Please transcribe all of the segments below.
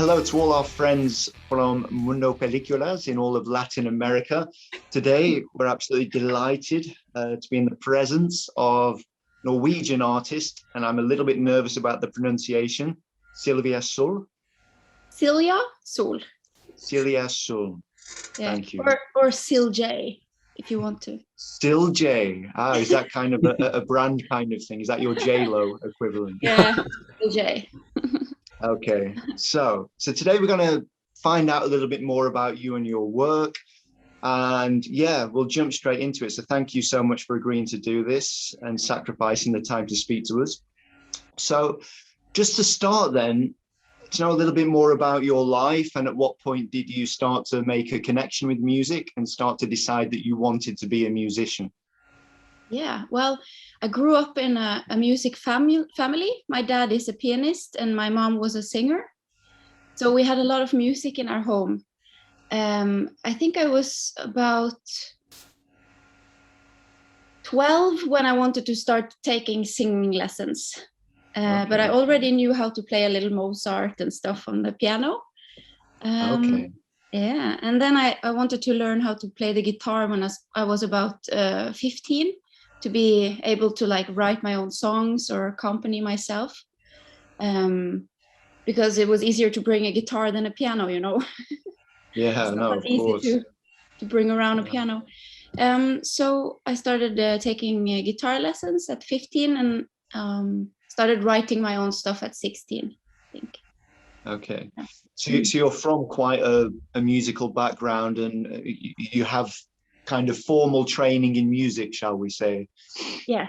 hello to all our friends from Mundo Películas in all of Latin America. Today, we're absolutely delighted to be in the presence of Norwegian artist, and I'm a little bit nervous about the pronunciation, Silja Sol. Silja Sol. Silja Sol. Yeah. Thank you. Or Silja, if you want to. Silja. Is that kind of a brand kind of thing? Is that your J-Lo equivalent? Yeah, Silja. Okay, so today we're going to find out a little bit more about you and your work, and yeah, we'll jump straight into it. So thank you so much for agreeing to do this and sacrificing the time to speak to us. So just to start then, to know a little bit more about your life, and at what point did you start to make a connection with music and start to decide that you wanted to be a musician? Yeah, well, I grew up in a music family. My dad is a pianist and my mom was a singer. So we had a lot of music in our home. I think I was about 12 when I wanted to start taking singing lessons. But I already knew how to play a little Mozart and stuff on the piano. Yeah, and then I wanted to learn how to play the guitar when I was about 15. To be able to like write my own songs or accompany myself, because it was easier to bring a guitar than a piano, you know. Yeah, it's no, not of easy course. to bring around a piano. So I started taking guitar lessons at 15 and started writing my own stuff at 16, I think. Okay, so you're from quite a musical background, and you have kind of formal training in music, shall we say? Yes.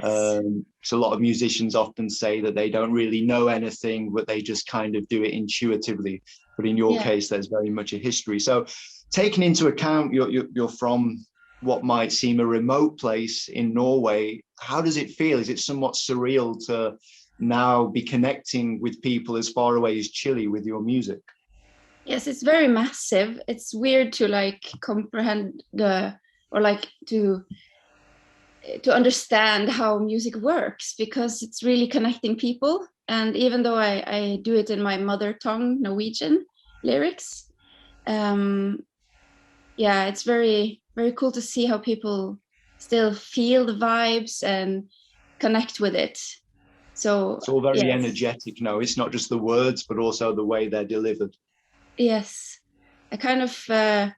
So a lot of musicians often say that they don't really know anything, but they just kind of do it intuitively. But in your case, there's very much a history. So taking into account you're from what might seem a remote place in Norway, how does it feel? Is it somewhat surreal to now be connecting with people as far away as Chile with your music? Yes, it's very massive. It's weird to like comprehend to understand how music works, because it's really connecting people. And even though I do it in my mother tongue, Norwegian lyrics, it's very, very cool to see how people still feel the vibes and connect with it. So it's all very energetic. No, it's not just the words, but also the way they're delivered. Yes, I kind of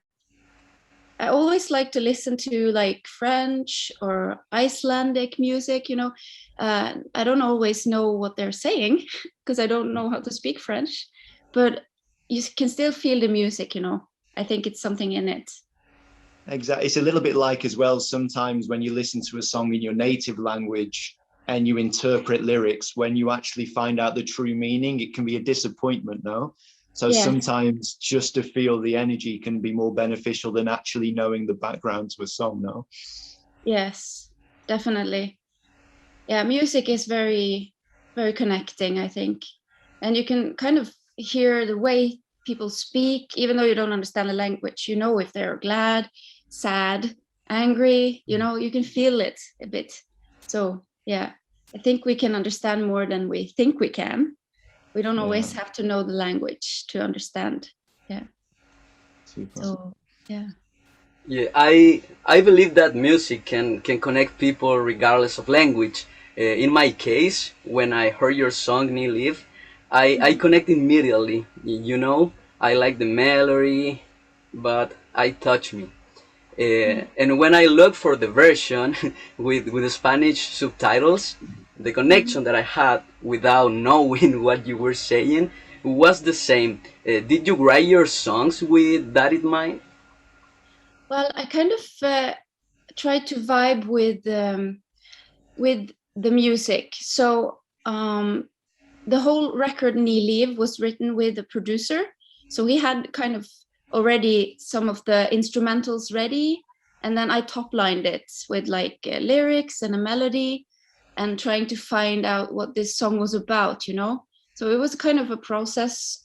I always like to listen to like French or Icelandic music, you know. I don't always know what they're saying because I don't know how to speak French, but you can still feel the music, you know. I think it's something in it. Exactly. It's a little bit like as well, sometimes when you listen to a song in your native language and you interpret lyrics, when you actually find out the true meaning, it can be a disappointment, no? So sometimes just to feel the energy can be more beneficial than actually knowing the background to a song, no? Yes, definitely. Yeah, music is very, very connecting, I think. And you can kind of hear the way people speak, even though you don't understand the language. You know, if they're glad, sad, angry, you know, you can feel it a bit. So, yeah, I think we can understand more than we think we can. We don't always have to know the language to understand. Yeah. Super. So, yeah. Yeah, I believe that music can connect people regardless of language. In my case, when I heard your song Ni Live, I connect immediately. You know, I like the melody, but I touch me. And when I look for the version with the Spanish subtitles, the connection that I had without knowing what you were saying was the same. Did you write your songs with that in mind? Well, I kind of try to vibe with the music. So the whole record Ni Liv was written with a producer. So he had kind of already some of the instrumentals ready. And then I top-lined it with like lyrics and a melody and trying to find out what this song was about, you know? So it was kind of a process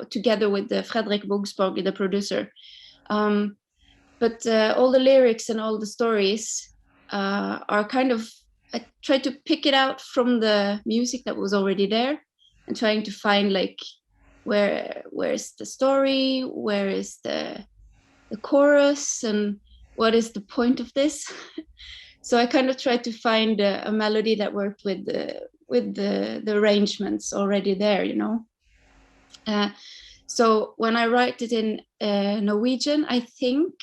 together with the Fredrik Bogsborg, the producer. But all the lyrics and all the stories are kind of, I tried to pick it out from the music that was already there and trying to find like where is the story, where is the chorus, and what is the point of this? So I kind of tried to find a melody that worked with the arrangements already there, you know. So when I write it in Norwegian, I think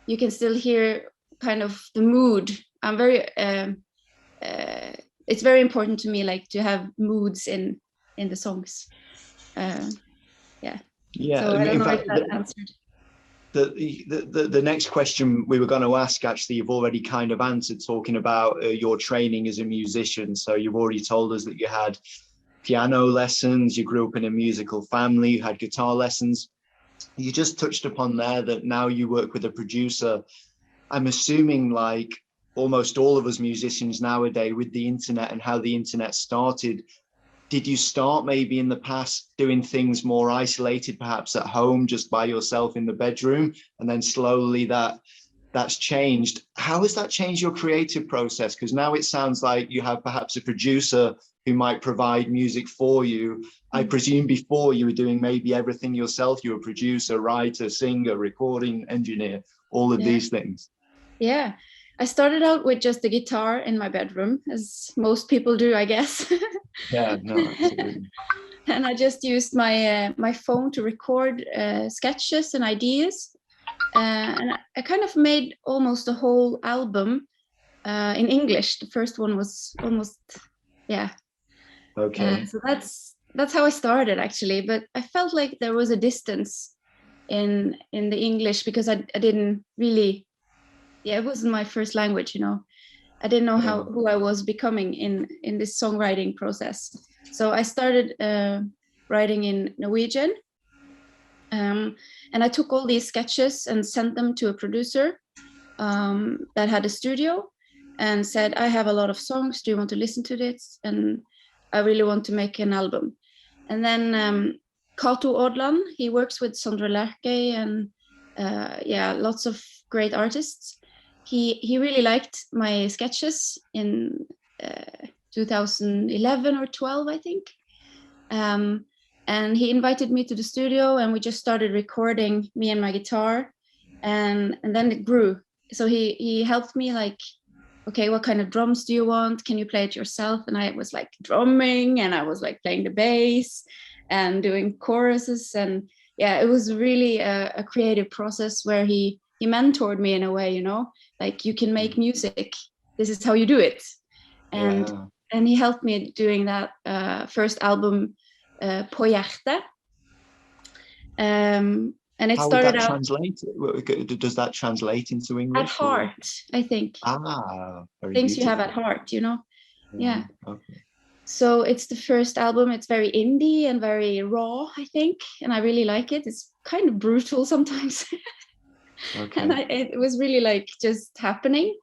you can still hear kind of the mood. I'm very it's very important to me, like, to have moods in the songs. Yeah. So I don't know if that answered. The next question we were going to ask, actually, you've already kind of answered, talking about your training as a musician. So you've already told us that you had piano lessons, you grew up in a musical family, you had guitar lessons. You just touched upon there that now you work with a producer. I'm assuming, like almost all of us musicians nowadays, with the internet and how the internet started, did you start maybe in the past doing things more isolated, perhaps at home, just by yourself in the bedroom, and then slowly that's changed? How has that changed your creative process? Because now it sounds like you have perhaps a producer who might provide music for you. I presume before you were doing maybe everything yourself. You were a producer, writer, singer, recording engineer, all of these things. Yeah, I started out with just the guitar in my bedroom, as most people do, I guess. Yeah, no, absolutely. And I just used my phone to record sketches and ideas. And I kind of made almost a whole album in English. The first one was almost, Okay. So that's how I started, actually. But I felt like there was a distance in the English, because I didn't really, it wasn't my first language, you know. I didn't know who I was becoming in this songwriting process. So I started writing in Norwegian. And I took all these sketches and sent them to a producer that had a studio, and said, I have a lot of songs. Do you want to listen to this? And I really want to make an album. And then Cato Odland, he works with Sondre Lerche and lots of great artists. He really liked my sketches in 2011 or 12, I think. And he invited me to the studio, and we just started recording, me and my guitar, and then it grew. So he helped me, like, okay, what kind of drums do you want? Can you play it yourself? And I was like drumming, and I was like playing the bass and doing choruses. And it was really a creative process where he mentored me in a way, you know, like, you can make music. This is how you do it. And he helped me doing that first album, På hjerte. And it how started would that out. Translate? Does that translate into English? At heart, I think. Very things beautiful. You have at heart, you know. Yeah. Okay. So it's the first album. It's very indie and very raw, I think, and I really like it. It's kind of brutal sometimes. Okay. And it was really like just happening,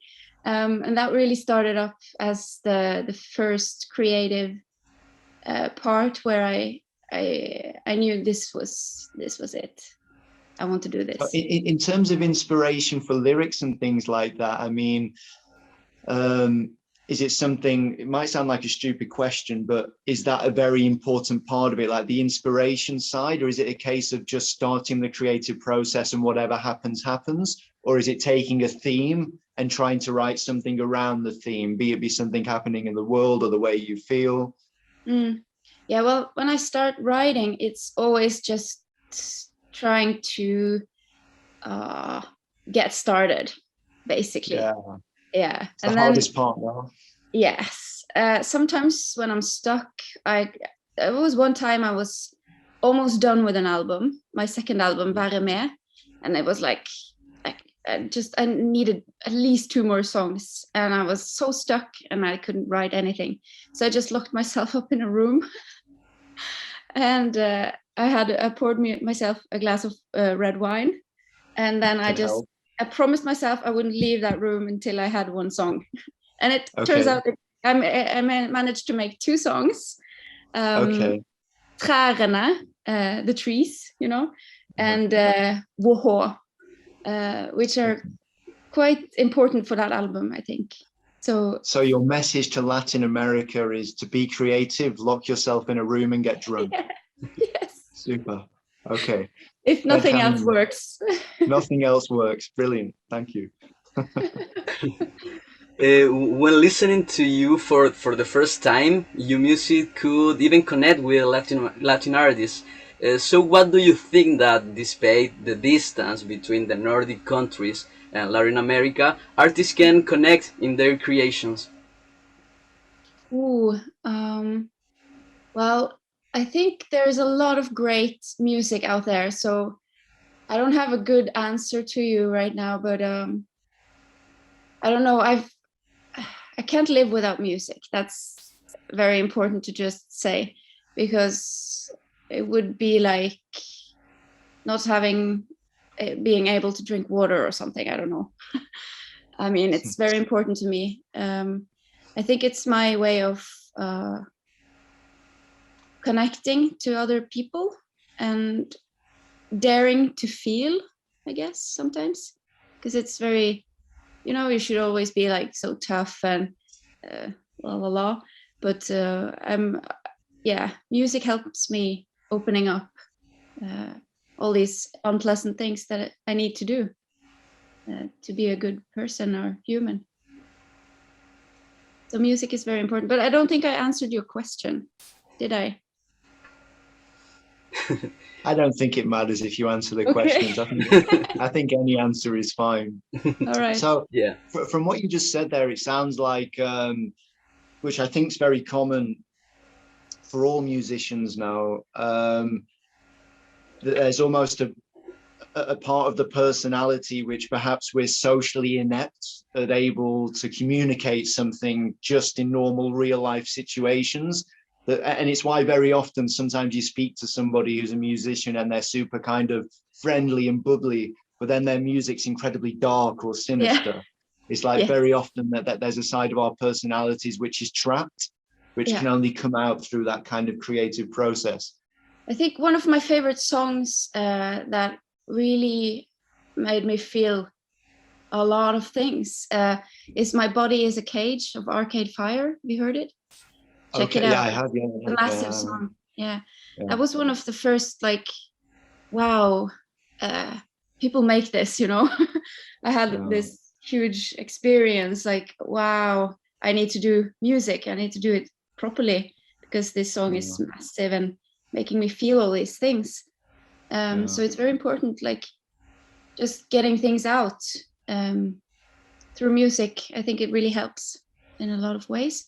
and that really started up as the first creative part where I knew this was it. I want to do this. In terms of inspiration for lyrics and things like that, I mean, is it something, it might sound like a stupid question, but is that a very important part of it, like the inspiration side, or is it a case of just starting the creative process and whatever happens, or is it taking a theme and trying to write something around the theme, be it something happening in the world or the way you feel? Yeah, well, when I start writing, it's always just trying to get started, basically. Yeah. It's the hardest part now. Yes. Sometimes when I'm stuck, there was one time I was almost done with an album, my second album, Være med, and it was like I needed at least 2 more songs, and I was so stuck and I couldn't write anything. So I just locked myself up in a room, and I poured myself a glass of red wine, and then I promised myself I wouldn't leave that room until I had 1 song. And it turns out that I managed to make 2 songs. Trærne, the trees, you know, and Woho, which are quite important for that album, I think. So your message to Latin America is to be creative, lock yourself in a room and get drunk. Yes. Super. Okay. If nothing else works. Nothing else works. Brilliant. Thank you. When listening to you for the first time, your music could even connect with Latin artists. So what do you think that despite the distance between the Nordic countries and Latin America, artists can connect in their creations? Ooh, well, I think there's a lot of great music out there. So I don't have a good answer to you right now, but I don't know. I can't live without music. That's very important to just say, because it would be like not being able to drink water or something. I don't know. I mean, it's very important to me. I think it's my way of connecting to other people and daring to feel, I guess, sometimes, because it's very, you should always be like so tough and la la la, but music helps me opening up all these unpleasant things that I need to do to be a good person or human. So music is very important, but I don't think I answered your question, did I? I don't think it matters if you answer the questions. I think any answer is fine. All right. So yeah, from what you just said there, it sounds like, which I think is very common for all musicians now, there's almost a part of the personality which perhaps we're socially inept at able to communicate something just in normal real life situations. And it's why very often sometimes you speak to somebody who's a musician and they're super kind of friendly and bubbly, but then their music's incredibly dark or sinister. Yeah. It's like very often that there's a side of our personalities which is trapped, which can only come out through that kind of creative process. I think one of my favorite songs that really made me feel a lot of things is My Body is a Cage of Arcade Fire. Have you heard it? Check it out. Yeah, I have. Yeah, a massive song. Yeah, that was one of the first, like, wow, people make this, I had this huge experience, like, wow, I need to do music. I need to do it properly because this song is massive and making me feel all these things. So it's very important, like, just getting things out through music. I think it really helps in a lot of ways.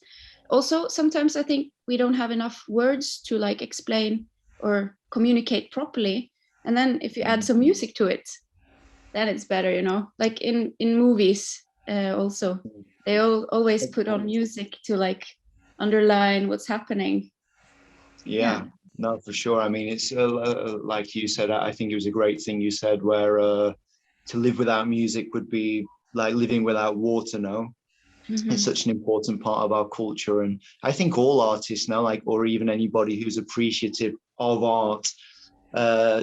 Also, sometimes I think we don't have enough words to like explain or communicate properly. And then if you add some music to it, then it's better, like in movies also, they always put on music to like underline what's happening. Yeah. No, for sure. I mean, it's like you said, I think it was a great thing you said where to live without music would be like living without water, no? Mm-hmm. It's such an important part of our culture. And I think all artists now, like, or even anybody who's appreciative of art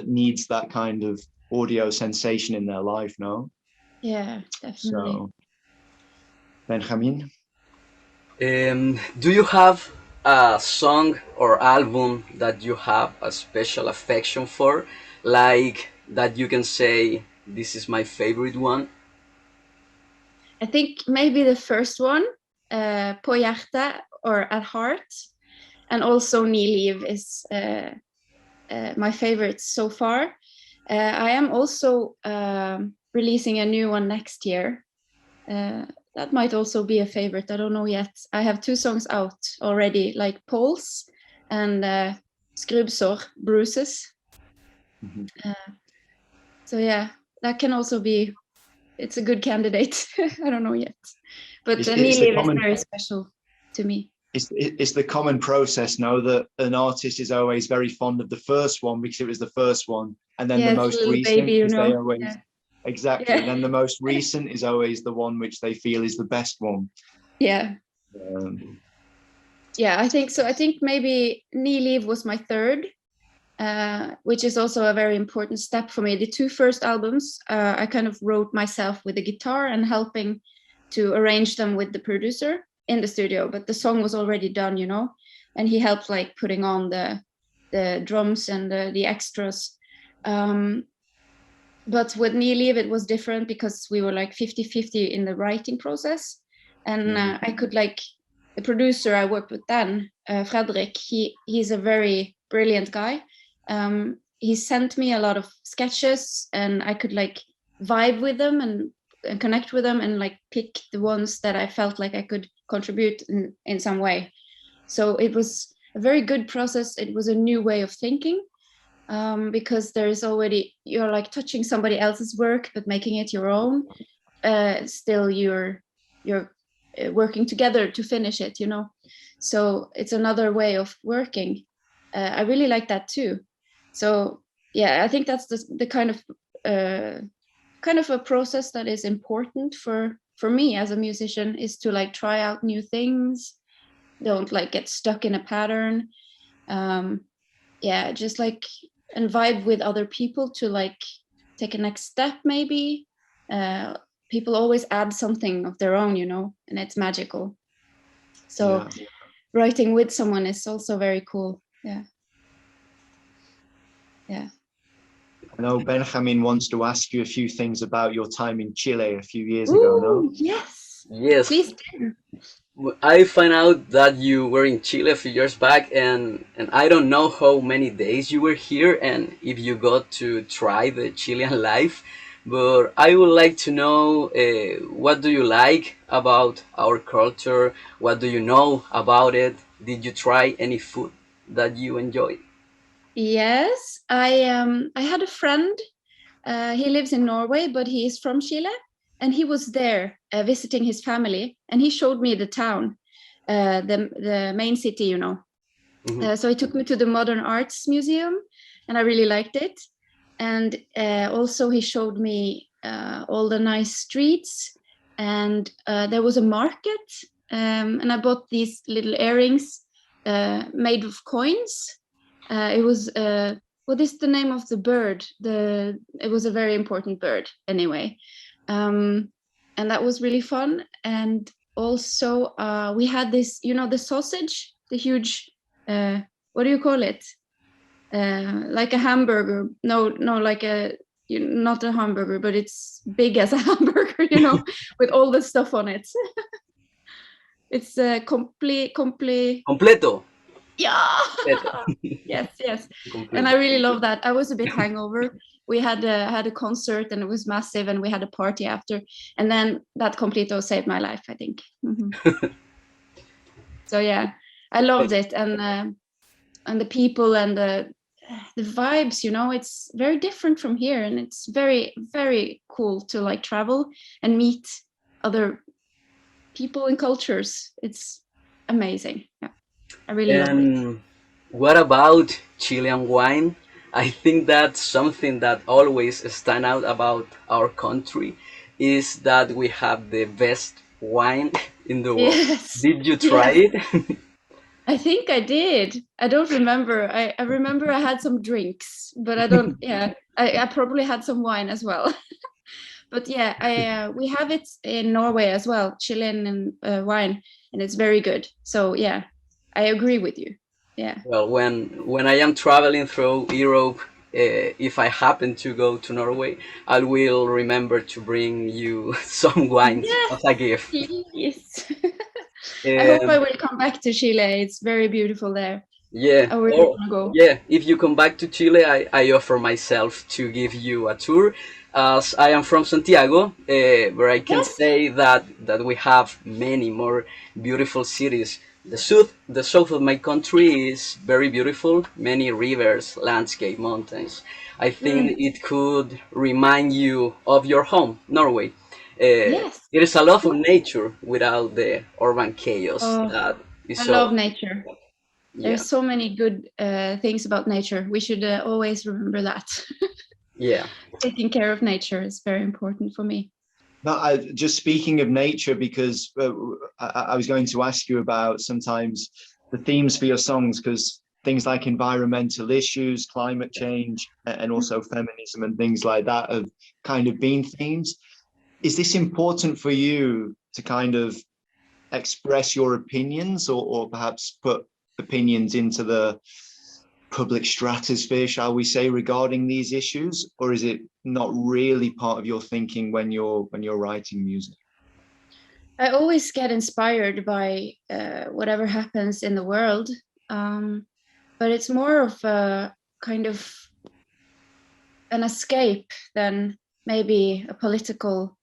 needs that kind of audio sensation in their life, no? Yeah, definitely. So, Benjamin? Do you have a song or album that you have a special affection for, like that you can say, this is my favorite one? I think maybe the first one, På hjärta, or At Heart, and also Ny liv is my favorite so far. I am also releasing a new one next year. That might also be a favorite. I don't know yet. I have 2 songs out already, like Pulse and Skrubbsår, Bruises. Mm-hmm. So yeah, that can also be, it's a good candidate. I don't know yet. But Ny liv is very special to me. It's the common process now that an artist is always very fond of the first one because it was the first one. And then the most recent, baby, they always... Yeah. Exactly. Yeah. Then the most recent is always the one which they feel is the best one. Yeah. Yeah, I think so. I think maybe Ny liv was my third, which is also a very important step for me. The 2 first albums, I kind of wrote myself with the guitar and helping to arrange them with the producer in the studio. But the song was already done, and he helped like putting on the the drums and the extras. But with Ni Liv, it was different because we were like 50-50 in the writing process. And I could like, the producer I worked with then, Fredrik, he's a very brilliant guy. He sent me a lot of sketches and I could like vibe with them and connect with them and like pick the ones that I felt like I could contribute in some way. So it was a very good process. It was a new way of thinking. Because there's already, you're like touching somebody else's work but making it your own. Still you're working together to finish it, you know. So it's another way of working. I really like that too. So yeah, I think that's the kind of a process that is important for me as a musician, is to like try out new things, don't like get stuck in a pattern. Yeah, just like, and vibe with other people to like take a next step maybe. People always add something of their own, you know, and it's magical. So writing with someone is also very cool. Yeah. I know Benjamin wants to ask you a few things about your time in Chile a few years ago, no? Yes. Yes. Please do. I found out that you were in Chile a few years back, and I don't know how many days you were here and if you got to try the Chilean life, but I would like to know what do you like about our culture? What do you know about it? Did you try any food that you enjoyed? Yes, I had a friend. He lives in Norway, but he is from Chile, and he was there visiting his family, and he showed me the town, the main city, you know. So he took me to the Modern Arts Museum, and I really liked it. And also he showed me all the nice streets, and there was a market, and I bought these little earrings made of coins. It was what is the name of the bird? It was a very important bird anyway. And that was really fun. And also we had this, you know, the sausage, the huge, what do you call it? Like a hamburger. No, like not a hamburger, but it's big as a hamburger, you know, with all the stuff on it. It's Completo. Yeah. yes. Completo. And I really love that. I was a bit hangover. We had a concert and it was massive, and we had a party after, and then that completo saved my life, I think. So yeah, I loved it, and the people and the vibes, you know, it's very different from here, and it's very, very cool to like travel and meet other people and cultures. It's amazing. Yeah, I really love it. What about Chilean wine? I think that's something that always stand out about our country, is that we have the best wine in the world. Yes. Did you try it? I think I did. I don't remember. I remember I had some drinks, but I don't. Yeah, I probably had some wine as well. But yeah, we have it in Norway as well, Chilean wine, and it's very good. So yeah, I agree with you. Yeah. Well, when I am traveling through Europe, if I happen to go to Norway, I will remember to bring you some wines as a gift. Yes. I hope I will come back to Chile. It's very beautiful there. Yeah. I really want to go. Yeah. If you come back to Chile, I offer myself to give you a tour. As I am from Santiago, where I can say that we have many more beautiful cities. The south of my country is very beautiful. Many rivers, landscape, mountains. I think it could remind you of your home, Norway. Yes. It is a lot of nature without the urban chaos. I love nature. Yeah. There's so many good things about nature. We should always remember that. Yeah. Taking care of nature is very important for me. No, just speaking of nature, because I was going to ask you about sometimes the themes for your songs, because things like environmental issues, climate change, and also feminism and things like that have kind of been themes. Is this important for you to kind of express your opinions, or perhaps put opinions into the public stratosphere, shall we say, regarding these issues, or is it not really part of your thinking when you're writing music? I always get inspired by whatever happens in the world, but it's more of a kind of an escape than maybe a political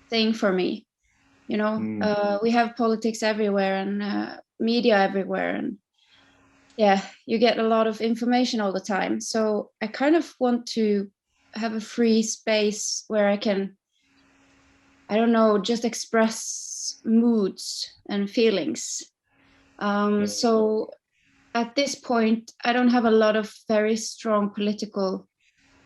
thing for me. You know, we have politics everywhere and media everywhere, and yeah, you get a lot of information all the time. So I kind of want to have a free space where I can, I don't know, just express moods and feelings. So at this point, I don't have a lot of very strong political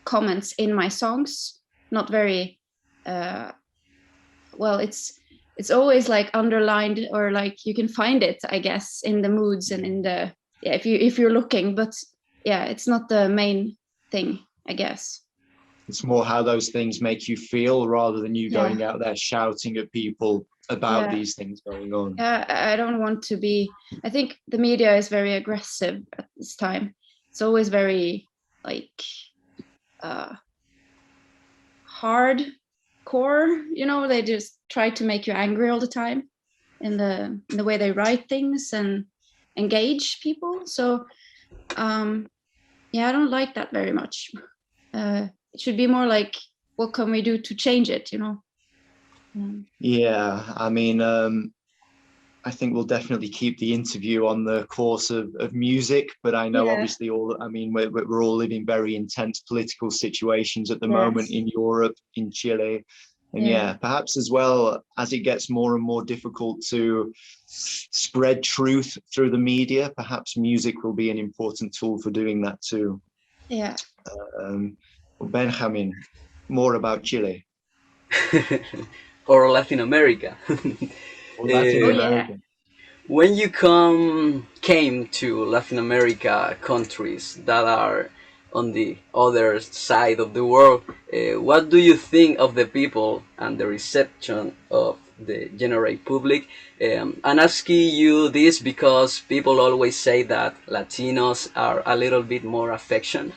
comments in my songs. Not very, well, it's always like underlined, or like you can find it, I guess, in the moods and in the, yeah, if you're looking, but yeah, it's not the main thing, I guess. It's more how those things make you feel rather than you going out there shouting at people about these things going on. Yeah, I don't want to be, I think the media is very aggressive at this time. It's always very like hardcore, you know, they just try to make you angry all the time in the way they write things and engage people. So yeah, I don't like that very much. It should be more like, what can we do to change it, you know? Yeah, I mean, I think we'll definitely keep the interview on the course of music, but I know obviously we're all living very intense political situations at the moment in Europe, in Chile. And perhaps as well, as it gets more and more difficult to spread truth through the media, perhaps music will be an important tool for doing that too. Yeah. Benjamin, more about Chile. Or Latin America. When you came to Latin America countries that are on the other side of the world, what do you think of the people and the reception of the general public? I'm asking you this because people always say that Latinos are a little bit more affectionate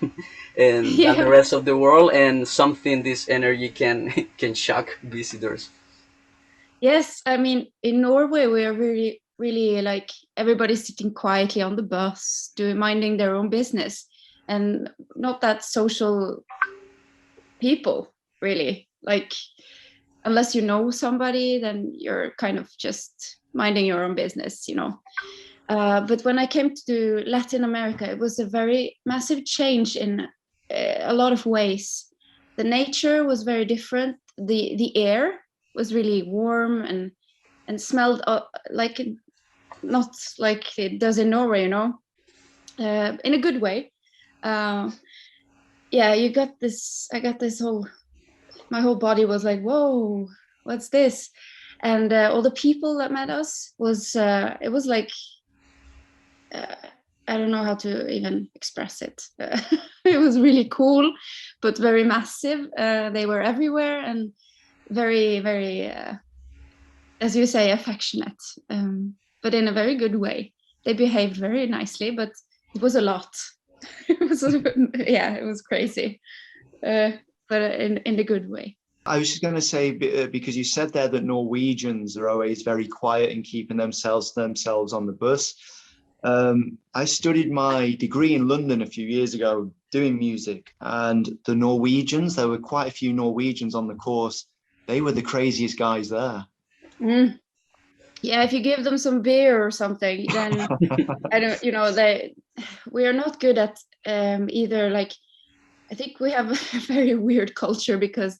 than the rest of the world, and something this energy can shock visitors. Yes, I mean, in Norway we are really like everybody's sitting quietly on the bus, minding their own business, and not that social people really. Like, unless you know somebody, then you're kind of just minding your own business, you know. But when I came to Latin America, it was a very massive change in a lot of ways. The nature was very different. The air was really warm and smelled like, not like it does in Norway, you know, in a good way. Yeah, you got this, I got this my whole body was like, whoa, what's this? And all the people that met us was, it was like, I don't know how to even express it. It was really cool, but very massive. They were everywhere and very, very, as you say, affectionate, but in a very good way. They behaved very nicely, but it was a lot. It was, it was crazy, but in a good way. I was just going to say, because you said there that Norwegians are always very quiet and keeping themselves on the bus. I studied my degree in London a few years ago doing music, and the Norwegians, there were quite a few Norwegians on the course. They were the craziest guys there. Yeah, if you give them some beer or something, then I don't, you know, we are not good at either. Like, I think we have a very weird culture because,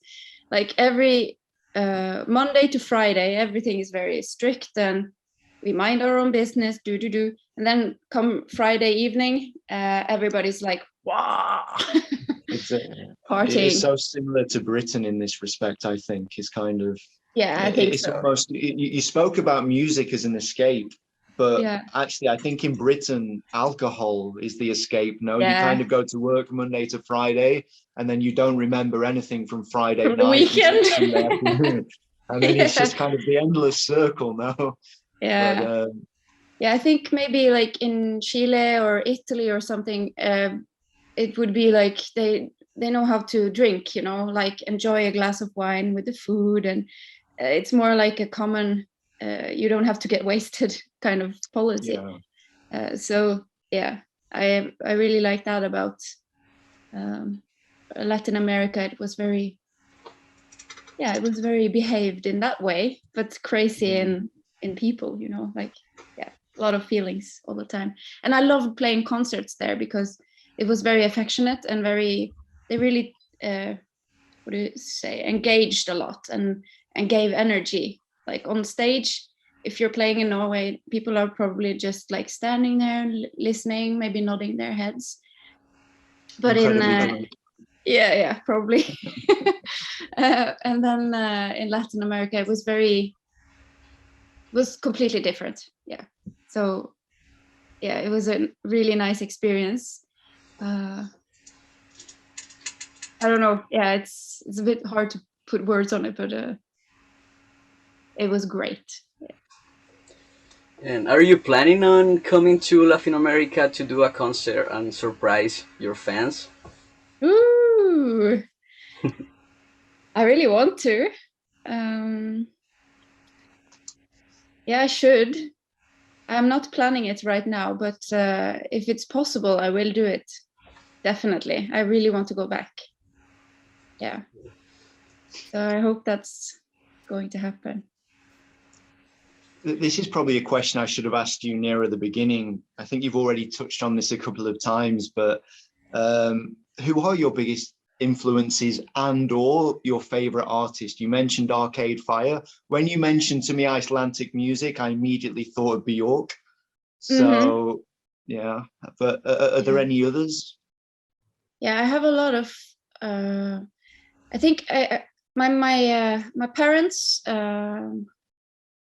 like, every Monday to Friday, everything is very strict and we mind our own business, and then come Friday evening, everybody's like, wow. Partying. It is so similar to Britain in this respect, I think, is kind of. Yeah, I think it's so. Almost, you spoke about music as an escape, but actually I think in Britain, alcohol is the escape. No, you kind of go to work Monday to Friday, and then you don't remember anything from Friday night. The weekend. And then it's just kind of the endless circle now. Yeah. I think maybe like in Chile or Italy or something, it would be like they know how to drink, like enjoy a glass of wine with the food, and it's more like a common you don't have to get wasted kind of policy. So yeah, I really like that about Latin America. It was very behaved in that way, but crazy in people, like a lot of feelings all the time. And I loved playing concerts there because it was very affectionate and they really engaged a lot and gave energy. Like on stage, if you're playing in Norway, people are probably just like standing there listening, maybe nodding their heads. But probably. And then in Latin America, it was completely different. So it was a really nice experience. I don't know. It's a bit hard to put words on it, but it was great. And are you planning on coming to Latin America to do a concert and surprise your fans? Ooh, I really want to. I should. I'm not planning it right now, but if it's possible, I will do it. Definitely. I really want to go back. So I hope that's going to happen. This is probably a question I should have asked you nearer the beginning. I think you've already touched on this a couple of times, but who are your biggest influences and or your favorite artist? You mentioned Arcade Fire. When you mentioned to me Icelandic music, I immediately thought of Björk. So but are there any others? I have a lot of I think my parents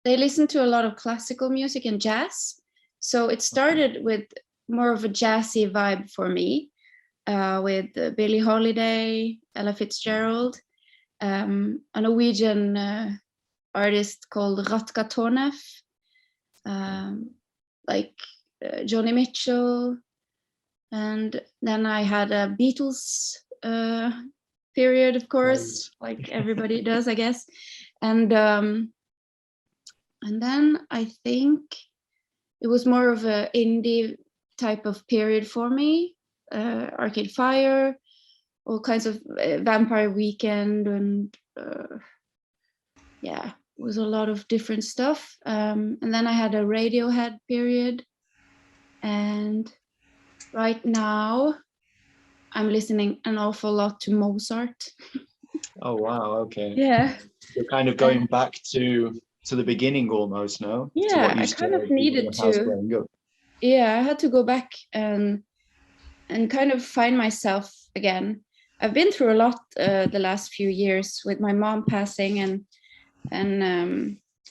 they listen to a lot of classical music and jazz, so it started with more of a jazzy vibe for me, with Billie Holiday, Ella Fitzgerald, a Norwegian artist called Ratka Tornef, like Joni Mitchell, and then I had a Beatles period, of course, like everybody does, I guess, and then I think it was more of an indie type of period for me. Arcade Fire, all kinds of Vampire Weekend, and it was a lot of different stuff. And then I had a Radiohead period, and right now I'm listening an awful lot to Mozart. Oh wow, okay. Yeah. You're kind of going back to the beginning almost, no? Yeah, I kind of needed to. Yeah, I had to go back and kind of find myself again. I've been through a lot the last few years with my mom passing, and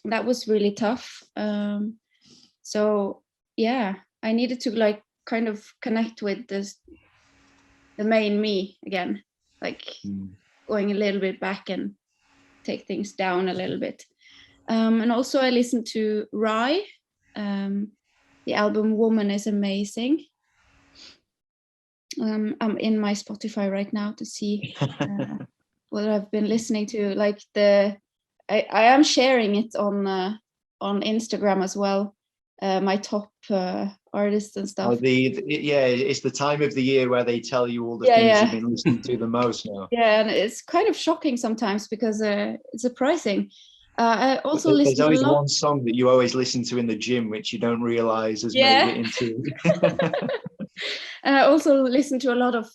that was really tough. So yeah, I needed to like kind of connect with the main me again, like going a little bit back and take things down a little bit. And also I listened to Rye. The album Woman is amazing. I'm in my Spotify right now to see what I've been listening to. Like I am sharing it on Instagram as well. My top artists and stuff. It's the time of the year where they tell you all the things you've been listening to the most now. Yeah, and it's kind of shocking sometimes because it's surprising. I also listen to there's always one song that you always listen to in the gym, which you don't realize has made it into. And I also listen to a lot of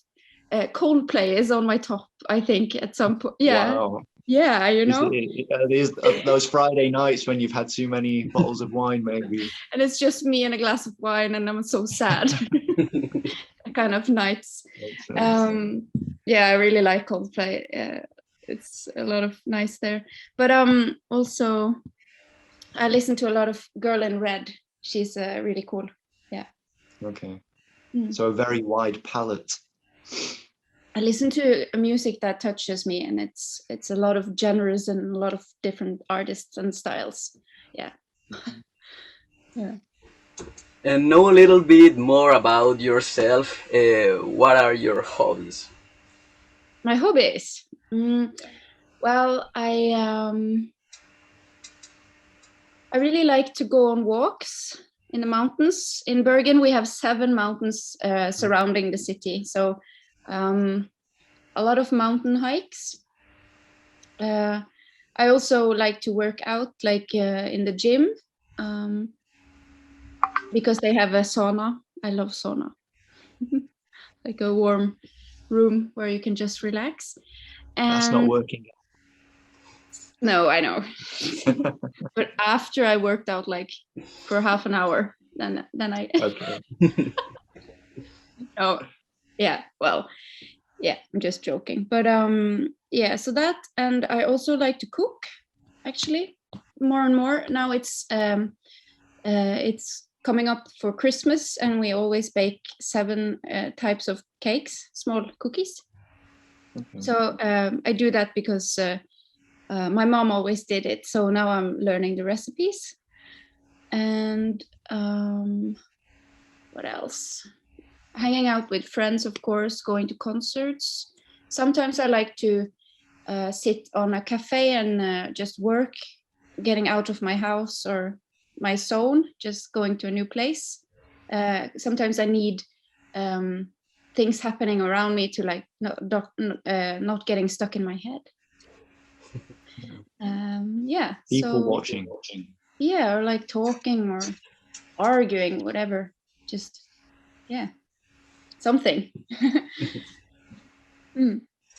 Coldplay is on my top, I think, at some point. Yeah. Wow. Yeah, you know. These those Friday nights when you've had too many bottles of wine, maybe. And it's just me and a glass of wine, and I'm so sad. Kind of nights. Yeah, I really like Coldplay. It's a lot of nice there. But also I listen to a lot of Girl in Red. She's really cool. Yeah. Okay. So a very wide palette. I listen to music that touches me, and it's a lot of genres and a lot of different artists and styles. Yeah. Yeah. And know a little bit more about yourself. What are your hobbies? My hobbies. Well, I really like to go on walks in the mountains. In Bergen, we have 7 mountains surrounding the city. So a lot of mountain hikes. I also like to work out, like in the gym, because they have a sauna. I love sauna. Like a warm room where you can just relax. And That's not working. no, I know. But after I worked out like for half an hour, then I Okay. oh yeah, well, yeah, I'm just joking. But yeah, so that, and I also like to cook, actually, more and more. Now it's coming up for Christmas, and we always bake 7 types of cakes, small cookies. Okay. So I do that because my mom always did it. So now I'm learning the recipes. And what else? Hanging out with friends, of course, going to concerts. Sometimes I like to sit on a cafe and just work, getting out of my house or my zone, just going to a new place. Sometimes I need things happening around me to like not getting stuck in my head. Yeah. People watching. Yeah, or like talking or arguing, whatever. Just yeah, something.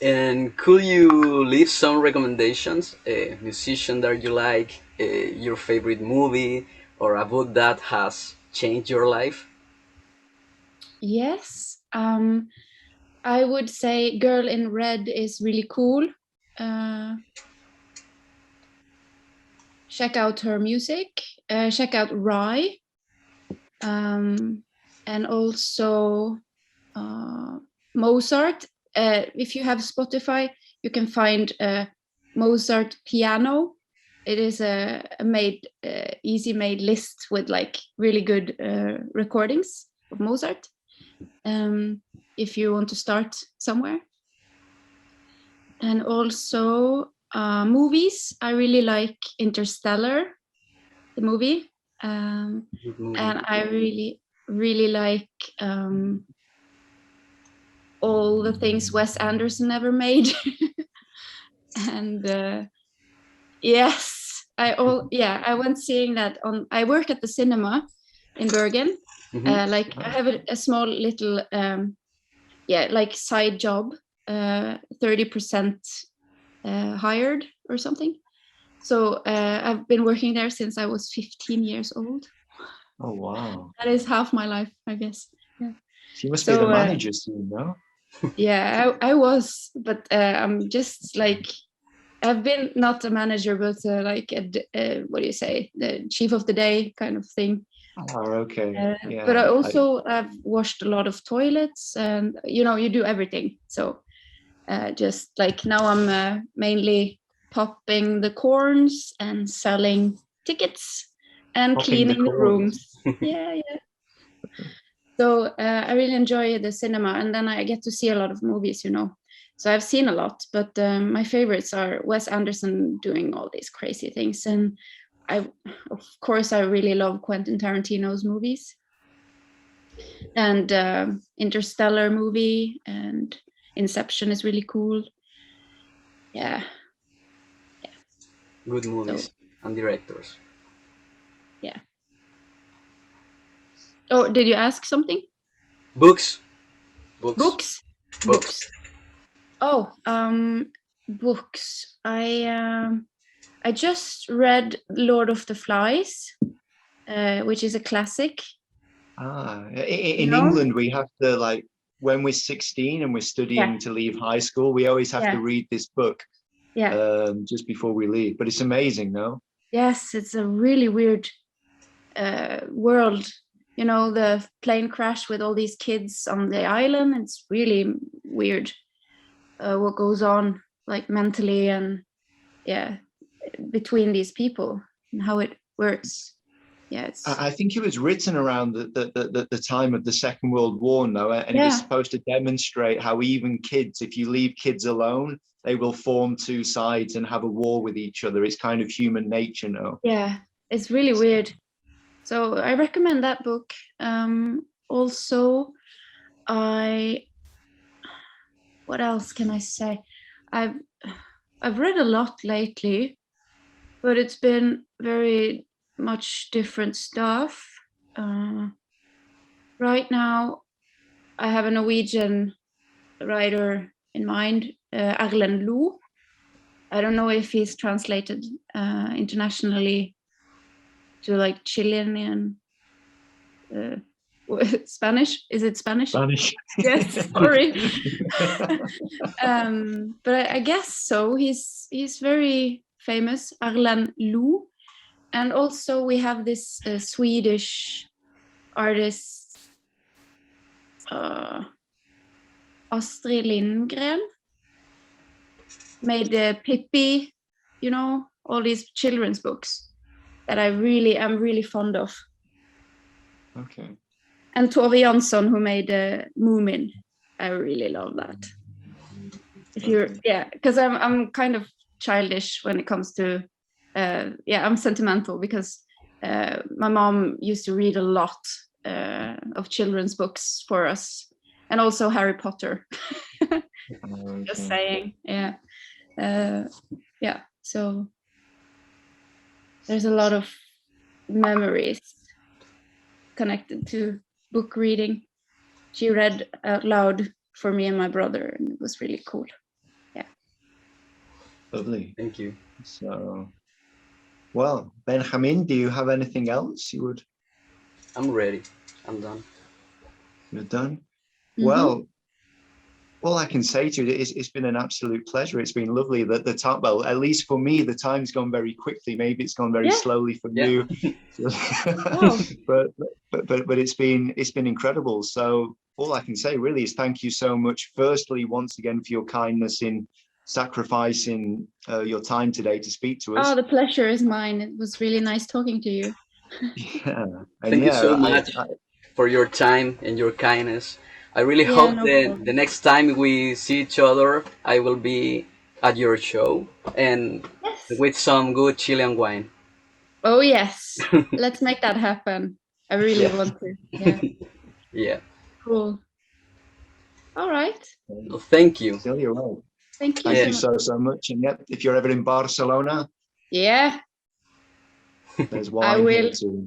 And could you leave some recommendations? A musician that you like, your favorite movie, or a book that has changed your life? Yes. I would say Girl in Red is really cool. Check out her music. Check out Rye. And also Mozart. If you have Spotify, you can find Mozart piano. It is a easy made list with like really good recordings of Mozart. If you want to start somewhere. And also movies. I really like Interstellar, the movie. And I really like all the things Wes Anderson ever made. And yes, I went seeing that on. I work at the cinema in Bergen. Like I have a small little like side job, 30% hired or something. So I've been working there since I was 15 years old. Oh wow! That is half my life, I guess. Yeah. So you must be the manager soon, no? Yeah, I was, but I'm just like, I've been not a manager, but like what do you say, the chief of the day kind of thing. Oh, okay. Yeah. But I've washed a lot of toilets, and you do everything. So just like now I'm mainly popping the corns and selling tickets and cleaning the rooms. Yeah. So I really enjoy the cinema, and then I get to see a lot of movies, So I've seen a lot, but my favorites are Wes Anderson doing all these crazy things. And of course, I really love Quentin Tarantino's movies. And Interstellar movie and Inception is really cool. Yeah. Good movies and directors. Yeah. Oh, did you ask something? Books. Oh, books. I just read Lord of the Flies, which is a classic. In England, we have to, like, when we're 16 and we're studying to leave high school, we always have to read this book just before we leave. But it's amazing, no? Yes, it's a really weird world. The plane crash with all these kids on the island. It's really weird what goes on, like mentally and between these people and how it works. yeah, it's I think it was written around the time of the Second World War, no? And it was supposed to demonstrate how even kids, if you leave kids alone, they will form two sides and have a war with each other. It's kind of human nature, no? Yeah, it's really weird. So I recommend that book. Also, what else can I say? I've read a lot lately, but it's been very much different stuff. Right now, I have a Norwegian writer in mind, Erlend Lo. I don't know if he's translated internationally to like Chilean Spanish. Is it Spanish? Spanish. Yes, sorry. But I guess so. He's very famous, Erlend Lo. And also we have this Swedish artist, Astrid Lindgren, made Pippi, you know, all these children's books that I'm really fond of. Okay. And Tove Jansson, who made Moomin. I really love that. If you're, because I'm kind of childish when it comes to, I'm sentimental because my mom used to read a lot of children's books for us, and also Harry Potter. Okay. Just saying, so there's a lot of memories connected to book reading. She read out loud for me and my brother, and it was really cool. Yeah. Lovely. Thank you. So, well, Benjamin, do you have anything else you would? I'm ready. I'm done. You're done? Mm-hmm. Well, all I can say to you is it's been an absolute pleasure. It's been lovely. That the time, well, at least for me, the time's gone very quickly. Maybe it's gone very slowly for you. but it's been incredible. So all I can say really is thank you so much. Firstly, once again, for your kindness in sacrificing your time today to speak to us. Oh, the pleasure is mine. It was really nice talking to you. Thank you so much for your time and your kindness. I really hope that the next time we see each other, I will be at your show and with some good Chilean wine. Oh, yes. Let's make that happen. I really want to. Yeah. Yeah. Cool. All right. Well, thank you. Silja, well, thank you. Thank you so much. And yep, if you're ever in Barcelona, there's wine. I will. Here too.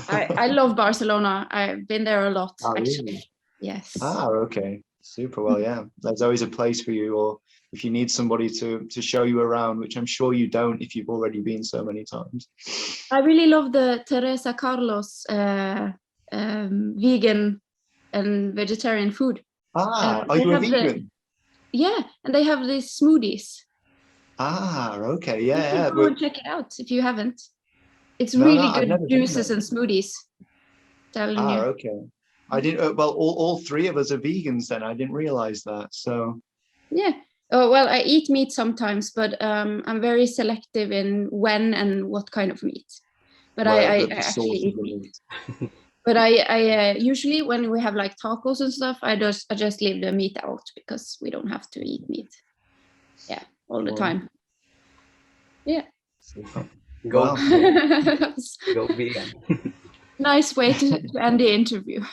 I love Barcelona. I've been there a lot, actually. Really? Yes. Okay. Super. Well, yeah. There's always a place for you, or if you need somebody to show you around, which I'm sure you don't if you've already been so many times. I really love the Teresa Carlos vegan and vegetarian food. Are you a vegan? And they have these smoothies. Okay. Yeah. Go and check it out if you haven't. It's really good juices and smoothies. Telling you. Okay. I didn't. Well, all three of us are vegans. Then I didn't realize that. So. Yeah. Oh well, I eat meat sometimes, but I'm very selective in when and what kind of meat. But I actually eat meat. But I usually when we have like tacos and stuff, I just leave the meat out because we don't have to eat meat. Yeah, all the time. Yeah. Go vegan. Nice way to end the interview.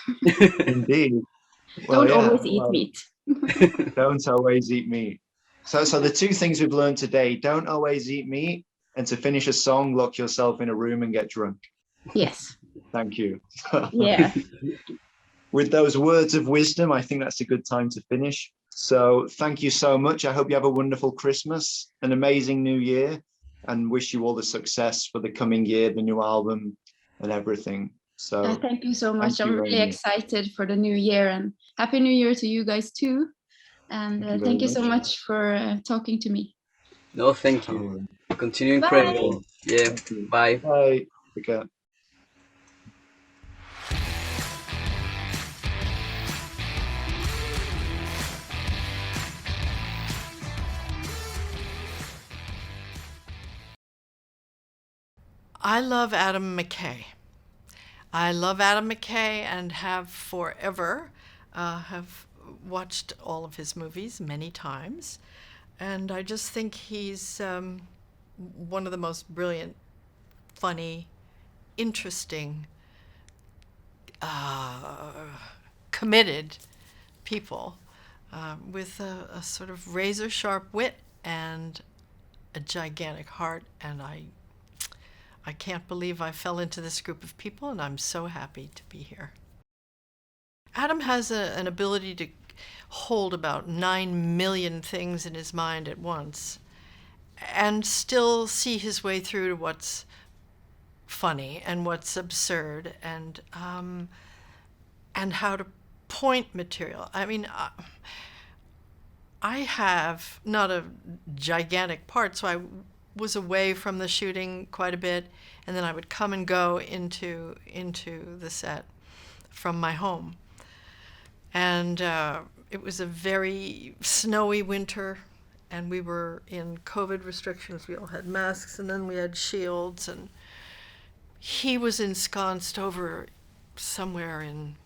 Indeed. Well, don't always eat meat. Don't always eat meat. So the two things we've learned today: don't always eat meat, and to finish a song, lock yourself in a room and get drunk. Yes. Thank you. Yeah. With those words of wisdom, I think that's a good time to finish. So thank you so much. I hope you have a wonderful Christmas, an amazing New Year, and wish you all the success for the coming year, the new album and everything. So thank you so much. I'm really excited for the new year, and Happy New Year to you guys too. And thank you so much for talking to me. No, thank you. Continue incredible. Yeah. Bye. Bye. Okay. I love Adam McKay. I love Adam McKay and have forever. Have watched all of his movies many times. And I just think he's one of the most brilliant, funny, interesting, committed people with a sort of razor-sharp wit and a gigantic heart. And I can't believe I fell into this group of people, and I'm so happy to be here. Adam has an ability to hold about 9 million things in his mind at once and still see his way through to what's funny and what's absurd, and how to point material. I mean, I have not a gigantic part, so I was away from the shooting quite a bit, and then I would come and go into the set from my home. And it was a very snowy winter, and we were in COVID restrictions. We all had masks, and then we had shields, and he was ensconced over somewhere in,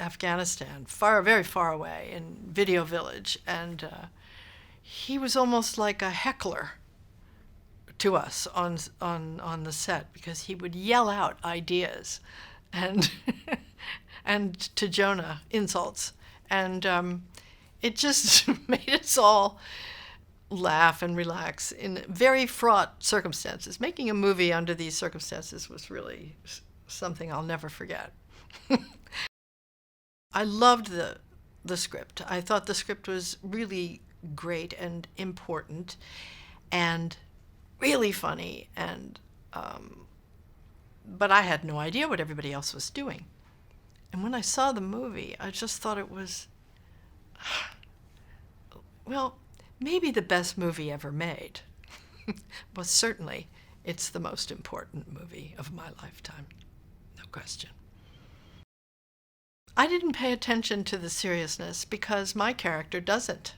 Afghanistan, very far away in Video Village, and he was almost like a heckler to us on the set, because he would yell out ideas and and to Jonah insults, and it just made us all laugh and relax in very fraught circumstances. Making a movie under these circumstances was really something I'll never forget. I loved the script. I thought the script was really great and important and really funny, and but I had no idea what everybody else was doing. And when I saw the movie, I just thought it was, well, maybe the best movie ever made. But certainly, it's the most important movie of my lifetime, no question. I didn't pay attention to the seriousness because my character doesn't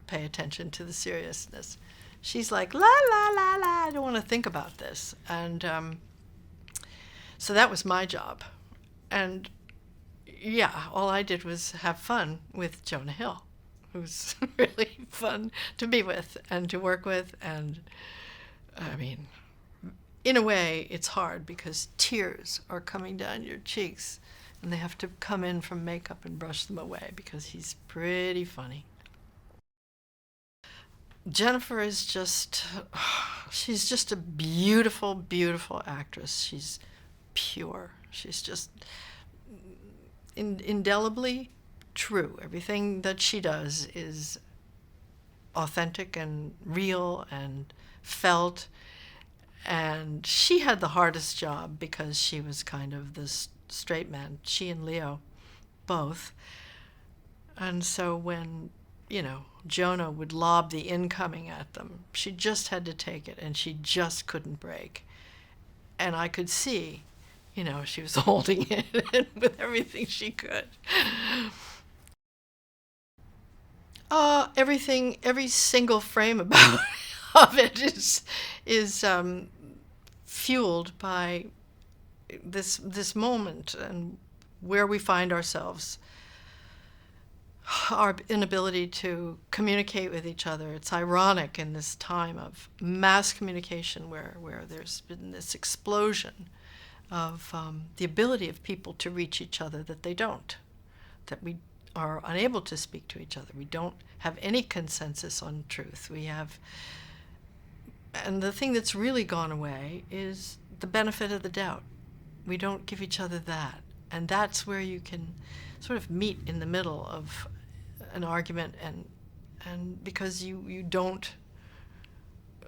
pay attention to the seriousness. She's like, la, la, la, la, I don't want to think about this. And so that was my job. And yeah, all I did was have fun with Jonah Hill, who's really fun to be with and to work with. And I mean, in a way, it's hard because tears are coming down your cheeks, and they have to come in from makeup and brush them away because he's pretty funny. Jennifer is she's just a beautiful, beautiful actress. She's pure. She's just indelibly true. Everything that she does is authentic and real and felt. And she had the hardest job because she was kind of this straight man, she and Leo both. And so when, Jonah would lob the incoming at them, she just had to take it, and she just couldn't break. And I could see, she was holding it with everything she could. Every single frame of it is fueled by this moment and where we find ourselves, our inability to communicate with each other. It's ironic in this time of mass communication where there's been this explosion of the ability of people to reach each other, that we are unable to speak to each other. We don't have any consensus on truth. And the thing that's really gone away is the benefit of the doubt. We don't give each other that. And that's where you can sort of meet in the middle of an argument, and because you don't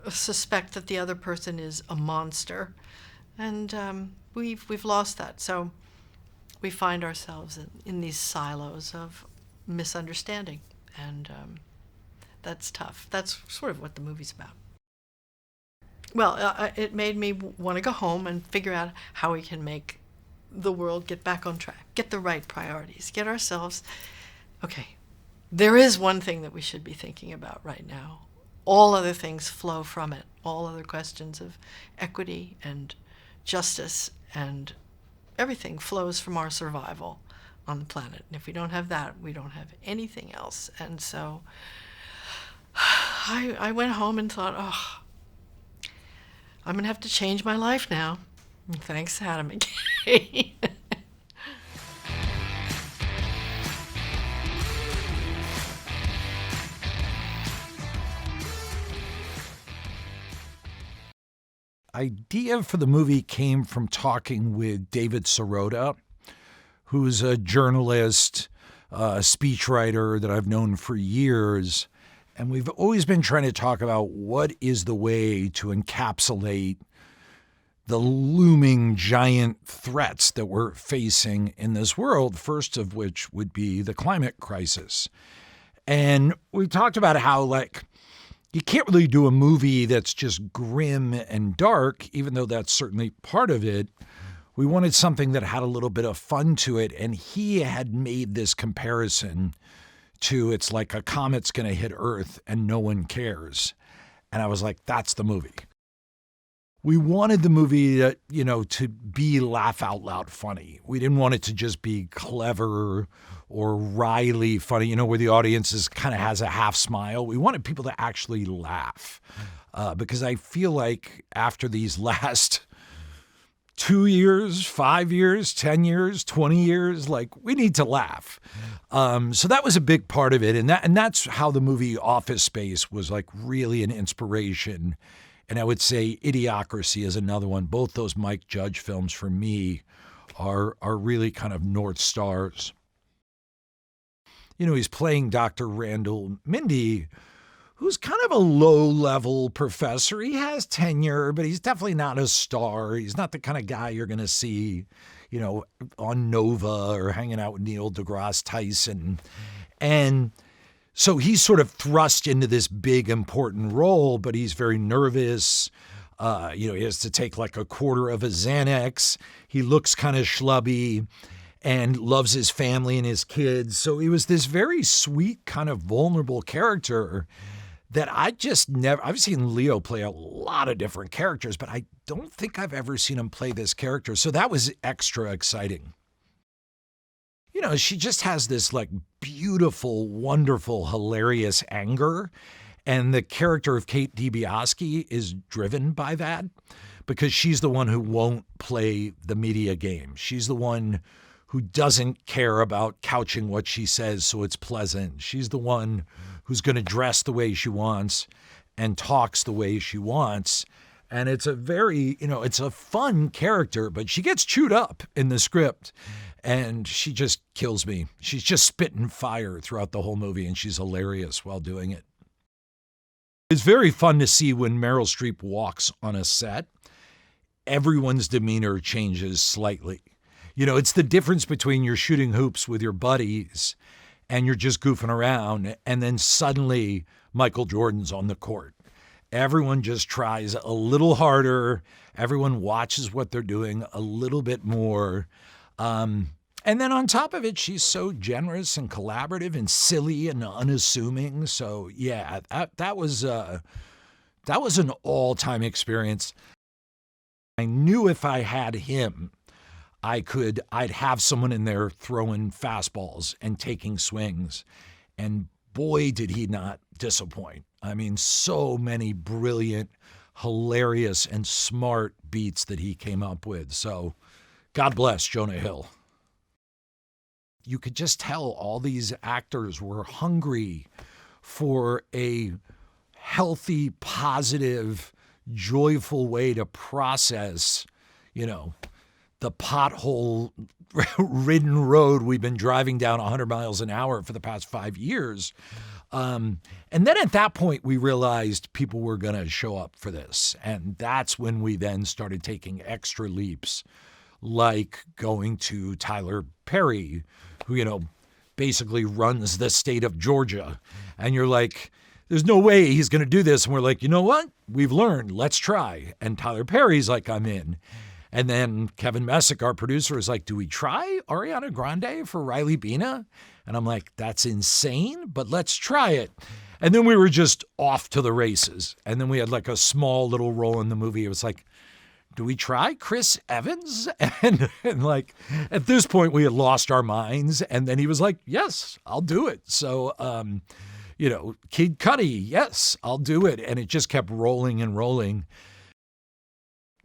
suspect that the other person is a monster. And we've lost that. So we find ourselves in these silos of misunderstanding. And that's tough. That's sort of what the movie's about. Well, it made me want to go home and figure out how we can make the world get back on track, get the right priorities, get ourselves, okay, there is one thing that we should be thinking about right now. All other things flow from it. All other questions of equity and justice And everything flows from our survival on the planet. And if we don't have that, we don't have anything else. And so I went home and thought, oh, I'm going to have to change my life now. And thanks, Adam McKay. Idea for the movie came from talking with David Sirota, who's a journalist, speechwriter that I've known for years. And we've always been trying to talk about what is the way to encapsulate the looming giant threats that we're facing in this world, first of which would be the climate crisis. And we talked about how, like, you can't really do a movie that's just grim and dark, even though that's certainly part of it. We wanted something that had a little bit of fun to it, and he had made this comparison to it's like a comet's going to hit Earth and no one cares. And I was like, that's the movie. We wanted the movie to, to be laugh out loud funny. We didn't want it to just be clever or wryly funny, where the audience is kind of has a half smile. We wanted people to actually laugh because I feel like after these last 2 years, 5 years, 10 years, 20 years, like we need to laugh. So that was a big part of it. And that's how the movie Office Space was like really an inspiration. And I would say Idiocracy is another one. Both those Mike Judge films for me are really kind of North Stars. He's playing Dr. Randall Mindy, who's kind of a low-level professor. He has tenure, but he's definitely not a star. He's not the kind of guy you're going to see, on Nova or hanging out with Neil deGrasse Tyson. And so he's sort of thrust into this big, important role, but he's very nervous. He has to take like a quarter of a Xanax. He looks kind of schlubby and loves his family and his kids. So he was this very sweet, kind of vulnerable character that I've seen Leo play a lot of different characters, but I don't think I've ever seen him play this character. So that was extra exciting. She just has this like beautiful, wonderful, hilarious anger. And the character of Kate DiBiase is driven by that because she's the one who won't play the media game. She's the one who doesn't care about couching what she says so it's pleasant. She's the one who's going to dress the way she wants and talks the way she wants. And it's a very, it's a fun character, but she gets chewed up in the script and she just kills me. She's just spitting fire throughout the whole movie and she's hilarious while doing it. It's very fun to see when Meryl Streep walks on a set, everyone's demeanor changes slightly. It's the difference between you're shooting hoops with your buddies and you're just goofing around and then suddenly Michael Jordan's on the court. Everyone just tries a little harder. Everyone watches what they're doing a little bit more. And then on top of it, she's so generous and collaborative and silly and unassuming. So yeah, that was an all-time experience. I knew if I had him, I'd have someone in there throwing fastballs and taking swings. And boy, did he not disappoint. I mean, so many brilliant, hilarious, and smart beats that he came up with. So God bless Jonah Hill. You could just tell all these actors were hungry for a healthy, positive, joyful way to process, the pothole-ridden road we've been driving down 100 miles an hour for the past 5 years. And then at that point, we realized people were going to show up for this. And that's when we then started taking extra leaps, like going to Tyler Perry, who, basically runs the state of Georgia. And you're like, there's no way he's going to do this. And we're like, you know what? We've learned. Let's try. And Tyler Perry's like, I'm in. And then Kevin Messick, our producer, is like, do we try Ariana Grande for Riley Bina? And I'm like, that's insane, but let's try it. And then we were just off to the races. And then we had like a small little role in the movie. It was like do we try Chris Evans? And like, at this point we had lost our minds. And then he was like, yes, I'll do it. So, Kid Cudi, yes, I'll do it. And it just kept rolling and rolling.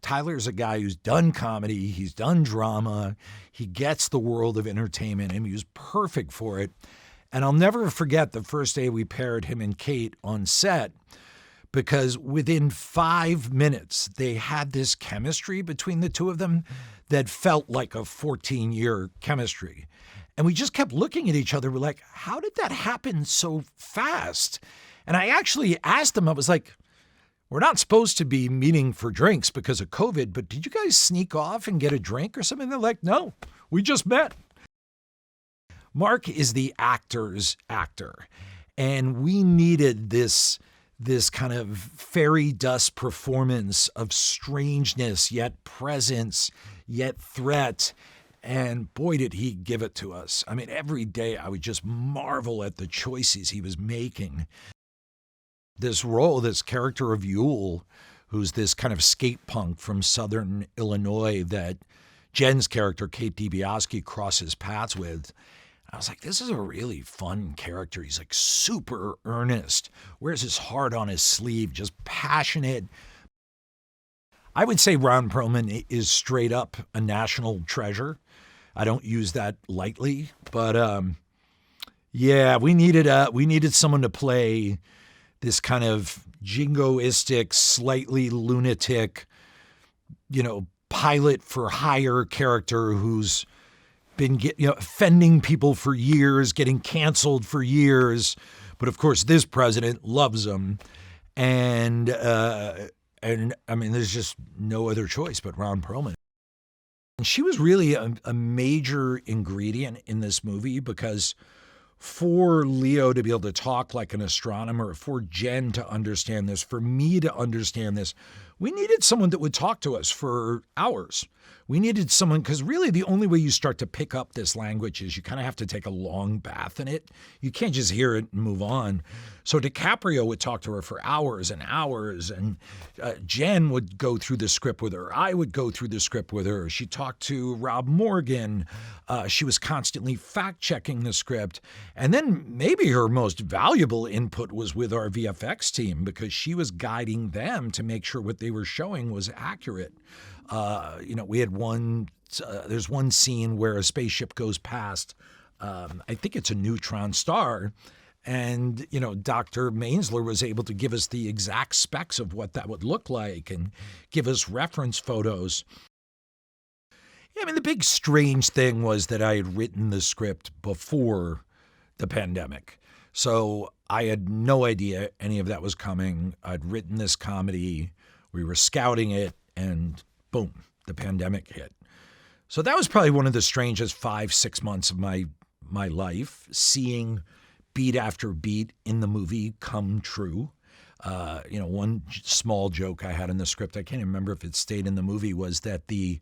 Tyler's a guy who's done comedy, he's done drama, he gets the world of entertainment, and he was perfect for it. And I'll never forget the first day we paired him and Kate on set, because within 5 minutes, they had this chemistry between the two of them that felt like a 14-year chemistry. And we just kept looking at each other. We're like, how did that happen so fast? And I actually asked them, I was like, we're not supposed to be meeting for drinks because of COVID, but did you guys sneak off and get a drink or something? They're like, no, we just met. Mark is the actor's actor, and we needed this kind of fairy dust performance of strangeness, yet presence, yet threat. And boy, did he give it to us. I mean, every day I would just marvel at the choices he was making. This role, this character of Yule, who's this kind of skate punk from Southern Illinois that Jen's character, Kate DiBiase, crosses paths with. I was like, this is a really fun character. He's like super earnest, wears his heart on his sleeve, just passionate. I would say Ron Perlman is straight up a national treasure. I don't use that lightly, but yeah, we needed someone to play this kind of jingoistic, slightly lunatic, pilot for hire character who's been offending people for years, getting canceled for years. But of course, this president loves him. And I mean, there's just no other choice but Ron Perlman. And she was really a major ingredient in this movie, because for Leo to be able to talk like an astronomer, for Jen to understand this, for me to understand this, we needed someone that would talk to us for hours. We needed someone, because really the only way you start to pick up this language is you kind of have to take a long bath in it. You can't just hear it and move on. So DiCaprio would talk to her for hours and hours, and Jen would go through the script with her. I would go through the script with her. She talked to Rob Morgan. She was constantly fact-checking the script. And then maybe her most valuable input was with our VFX team, because she was guiding them to make sure what they were showing was accurate. We had there's one scene where a spaceship goes past, I think it's a neutron star, and, Dr. Mainsler was able to give us the exact specs of what that would look like and give us reference photos. Yeah, I mean, the big strange thing was that I had written the script before the pandemic. So I had no idea any of that was coming. I'd written this comedy. We were scouting it, and boom, the pandemic hit. So that was probably one of the strangest 5-6 months of my life, seeing beat after beat in the movie come true. One small joke I had in the script, I can't even remember if it stayed in the movie, was that the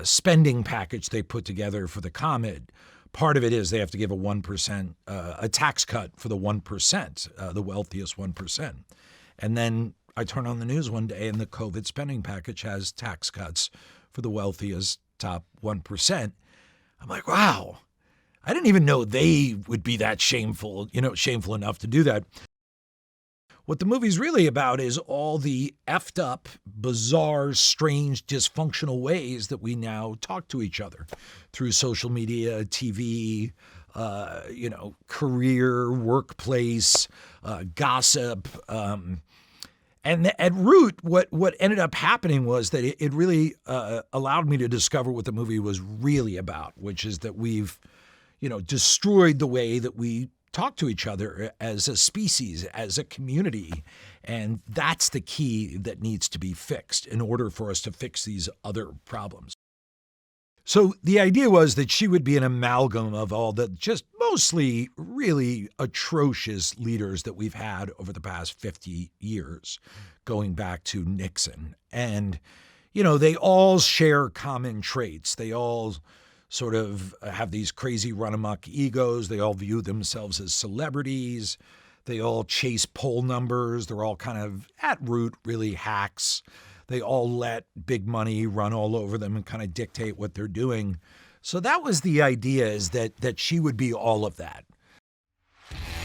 spending package they put together for the Comet, part of it is they have to give a 1%, a tax cut for the 1%, the wealthiest 1%. And then I turn on the news one day and the COVID spending package has tax cuts for the wealthiest top 1%. I'm like, wow, I didn't even know they would be that shameful enough to do that. What the movie's really about is all the effed up, bizarre, strange, dysfunctional ways that we now talk to each other through social media, TV, career, workplace, gossip. And at root, what ended up happening was that it really allowed me to discover what the movie was really about, which is that we've, destroyed the way that we talk to each other as a species, as a community. And that's the key that needs to be fixed in order for us to fix these other problems. So the idea was that she would be an amalgam of all the just mostly really atrocious leaders that we've had over the past 50 years, going back to Nixon. And, they all share common traits. They all sort of have these crazy run-amok egos. They all view themselves as celebrities. They all chase poll numbers. They're all kind of, at root, really hacks. They all let big money run all over them and kind of dictate what they're doing. So that was the idea, is that she would be all of that.